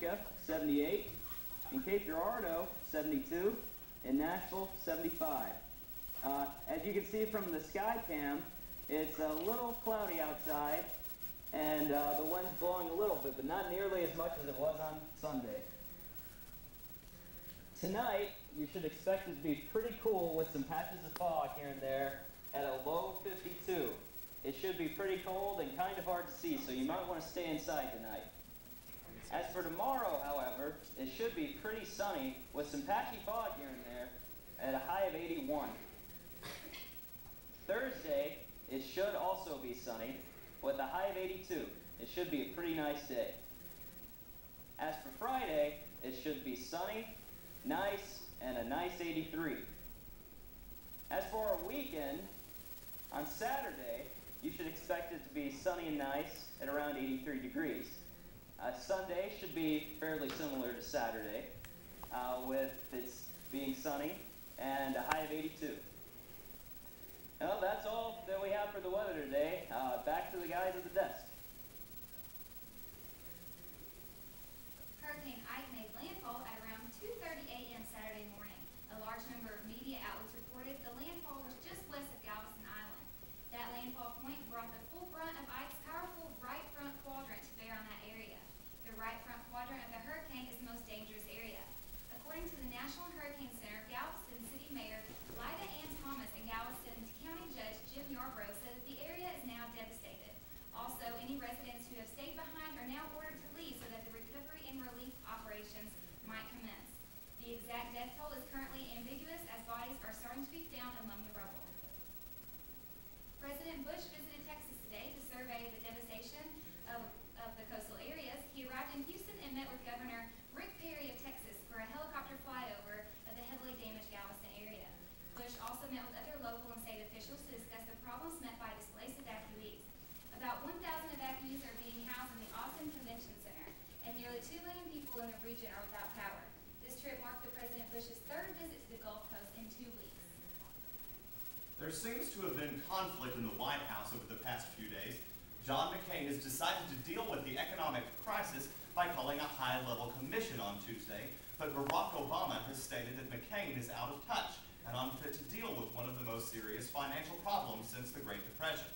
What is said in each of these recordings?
Paducah, 78. In Cape Girardeau, 72. In Nashville, 75. As you can see from the sky cam, it's a little cloudy outside, and the wind's blowing a little bit, but not nearly as much as it was on Sunday. Tonight, you should expect it to be pretty cool with some patches of fog here and there at a low 52. It should be pretty cold and kind of hard to see, so you might want to stay inside tonight. As for tomorrow, however, it should be pretty sunny with some patchy fog here and there at a high of 81. Thursday, it should also be sunny with a high of 82. It should be a pretty nice day. As for Friday, it should be sunny, nice, and a nice 83. As for our weekend, on Saturday, you should expect it to be sunny and nice at around 83 degrees. Sunday should be fairly similar to Saturday, with it being sunny and a high of 82. Well, that's all that we have for the weather today. Back to the guys at the desk. Hurricane Ike made landfall at around 2:30 a.m. Saturday morning. A large number of media outlets reported the landfall was just west of Galveston Island. That landfall point brought the full brunt of Ike's powerful right front quadrant to bear on that area. The right front quadrant of the hurricane is the most dangerous area. According to the National Hurricane Center, Galveston City Mayor Lyda Ann Thomas and Galveston County Judge Jim Yarbrough said that the area is now devastated. Also, any residents who have stayed behind are now ordered to leave so that the recovery and relief operations might commence. The exact death toll is currently ambiguous as bodies are starting to be found among the rubble. President Bush visited Texas today to survey the devastation of the coastal areas. He arrived in Houston and met with Governor Rick Perry of Texas for a helicopter flyover of the heavily damaged Galveston area. Bush also met with other local and state officials to discuss the problems met by displaced evacuees. About 1,000 evacuees are being housed in the Austin Convention Center, and nearly 2 million people in the region are without power. This trip marked the President Bush's third visit to the Gulf Coast in 2 weeks. There seems to have been conflict in the White House over the past few days. John McCain has decided to deal with the economic crisis by calling a high-level commission on Tuesday, but Barack Obama has stated that McCain is out of touch and unfit to deal with one of the most serious financial problems since the Great Depression.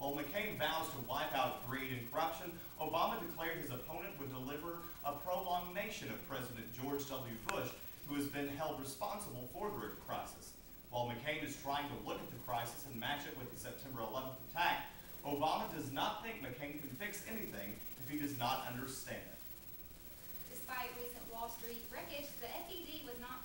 While McCain vows to wipe out greed and corruption, Obama declared his opponent would deliver a prolongation of President George W. Bush, who has been held responsible for the crisis. While McCain is trying to look at the crisis and match it with the September 11th attack, Obama does not think McCain can fix anything if he does not understand it. Despite recent Wall Street wreckage, the FED was not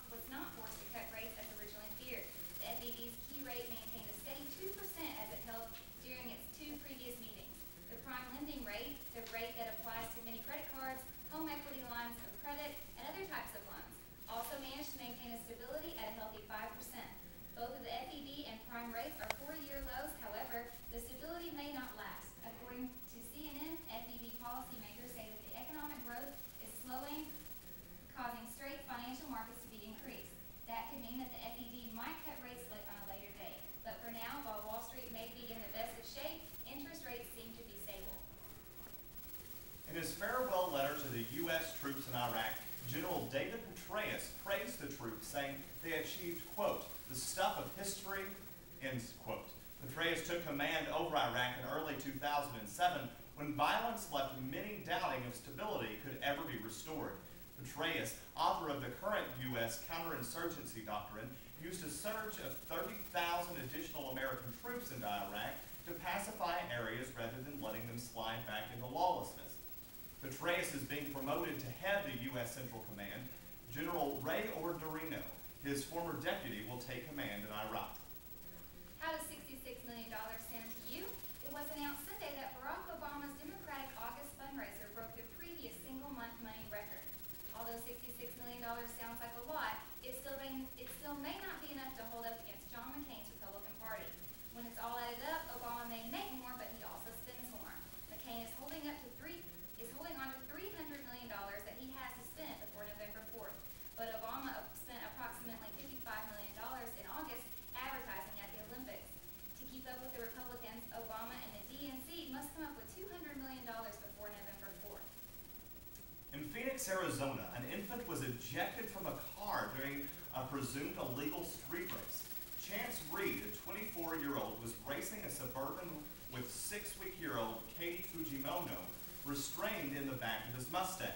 forced to cut rates as originally feared. The FED's key rate maintained a steady 2% as it held during its 2 previous meetings. The prime lending rate, the rate that applies to many credit cards, home equity lines of credit, and other types of loans, also managed to maintain a stability at a healthy 5%. Both of the FED and prime rates are 4-year lows. However, the stability may not last. According to CNN, FED policymakers say that the economic growth is slowing, causing straight financial markets to be increased. That could mean that the FED might cut rates on a later date. But for now, while Wall Street may be in the best of shape, interest rates seem to be stable. In his farewell letter to the U.S. troops in Iraq, General David Petraeus praised the troops, saying they achieved, quote, the stuff of history, end quote. Petraeus took command over Iraq in early 2007 when violence left many doubting if stability could ever be restored. Petraeus, author of the current U.S. counterinsurgency doctrine, used a surge of 30,000 additional American troops into Iraq to pacify areas rather than letting them slide back into lawlessness. Petraeus is being promoted to head the U.S. Central Command. General Ray Ordorino, his former deputy, will take command in Iraq. How does $66 million sound to you? It was announced Sunday that Barack Obama's Democratic August fundraiser broke the previous single-month money record. Although $66 million sounds like a lot, it still may not be enough to hold up against John McCain's Republican Party. When it's all added up, Obama may make more, but he also spends more. McCain is holding on to $300 million that he has to spend before November 4th. But Obama spent approximately $55 million in August advertising at the Olympics. To keep up with the Republicans, Obama and the DNC must come up with $200 million before November 4th. In Phoenix, Phoenix, Arizona, an infant was ejected from a car during a presumed illegal street race. Chance Reed, a 24-year-old, was racing a Suburban with 6-week-old Katie Fujimono restrained in the back of his Mustang.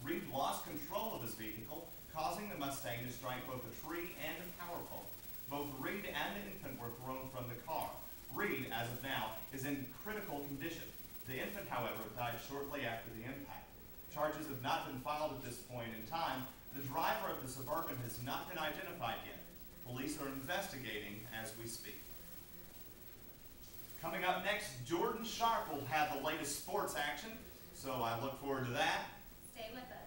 Reed lost control of his vehicle, causing the Mustang to strike both a tree and a power pole. Both Reed and the infant were thrown from the car. Reed, as of now, is in critical condition. The infant, however, died shortly after the impact. Charges have not been filed at this point in time. The driver of the Suburban has not been identified yet. Police are investigating as we speak. Coming up next, Jordan Sharp will have the latest sports action, so I look forward to that. Stay with us.